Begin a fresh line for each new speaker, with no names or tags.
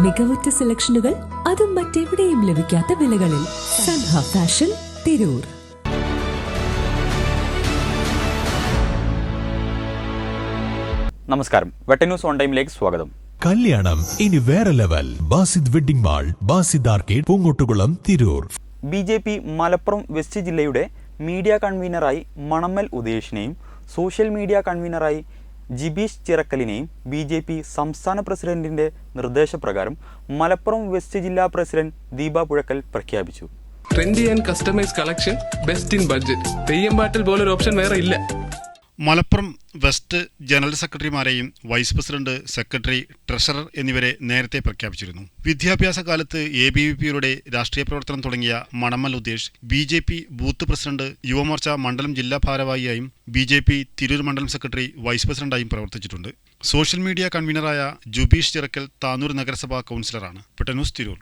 മികവുറ്റ സെലക്ഷനുകൾ, അതും മറ്റെവിടെയും ലഭിക്കാത്ത വിലകളിൽ. സൻഹ ഫാഷൻ, തിരൂർ.
നമസ്കാരം, വെട്ടൻ ന്യൂസ് ഓൺ ടൈമിലേക്ക് സ്വാഗതം.
കല്യാണം ഇനി വേറെ level. Basid wedding mall, Basid arcade, Poongottukulam, Tirur.
BJP Malappuram west ജില്ലയുടെ മീഡിയ കൺവീനറായി മണമ്മൽ ഉദയേഷിനെയും സോഷ്യൽ മീഡിയ കൺവീനറായി ജിബീഷ് ചിറക്കലിനെയും BJP സംസ്ഥാന പ്രസിഡന്റിന്റെ നിർദ്ദേശപ്രകാരം മലപ്പുറം വെസ്റ്റ് ജില്ലാ പ്രസിഡന്റ് ദീപ പുഴക്കൽ പ്രഖ്യാപിച്ചു.
Trendy and customise collection, best in budget. Theyyampattil പോലൊരു ഓപ്ഷൻ വേറെ ഇല്ല.
മലപ്പുറം വെസ്റ്റ് ജനറൽ സെക്രട്ടറിമാരെയും വൈസ് പ്രസിഡന്റ്, സെക്രട്ടറി, ട്രഷറർ എന്നിവരെ നേരത്തെ പ്രഖ്യാപിച്ചിരുന്നു. വിദ്യാഭ്യാസ കാലത്ത് ABVP-യുടെ രാഷ്ട്രീയ പ്രവർത്തനം തുടങ്ങിയ Manammal Udesh BJP booth president, Yuva Morcha മണ്ഡലം ജില്ലാ ഭാരവാഹിയായും BJP തിരൂർ മണ്ഡലം സെക്രട്ടറി, വൈസ് പ്രസിഡന്റായും പ്രവർത്തിച്ചിട്ടുണ്ട്. സോഷ്യൽ മീഡിയ കൺവീനറായ ജുബീഷ് ചിറക്കൽ താനൂർ നഗരസഭാ കൗൺസിലറാണ്. പെട്ട ന്യൂസ്, തിരൂർ.